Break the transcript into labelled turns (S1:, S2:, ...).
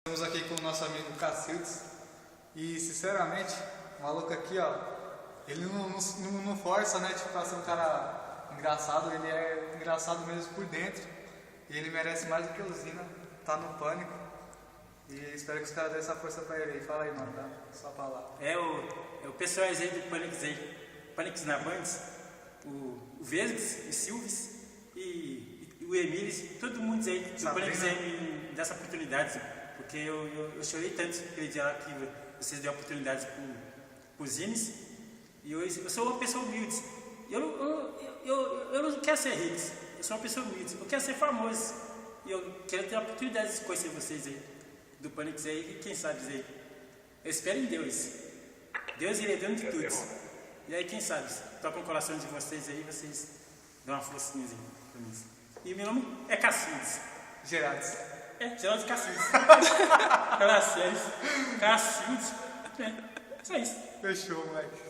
S1: Estamos aqui com o nosso amigo Cacildes e, sinceramente, o maluco aqui, ó, ele não força, né, tipo, pra ser um cara engraçado, ele é engraçado mesmo por dentro e ele merece mais do que usina, tá no pânico e espero que os caras dêem essa força pra ele aí. Fala aí, mano, tá? Só pra lá.
S2: O pessoal aí do Pânicos aí, Pânicos na Bandes, o Vesgas, o Silves e o Emílio, todo mundo aí do Pânicos aí me dá essa oportunidade, porque eu chorei tanto aquele dia lá que vocês deram oportunidades para os Zines, e eu sou uma pessoa humilde. Eu não quero ser rico, eu sou uma pessoa humilde, eu quero ser famoso, e eu quero ter a oportunidade de conhecer vocês aí, do Pânicos aí, e quem sabe aí. Eu espero em Deus. Deus ele é dono de tudo. E aí, quem sabe, toca o coração de vocês aí, vocês dão uma forcinha aí pra mim. E meu nome é Cacildes.
S1: Gerardes.
S2: Geraldo Cacildes. Cacildes. É só isso.
S1: Fechou, moleque.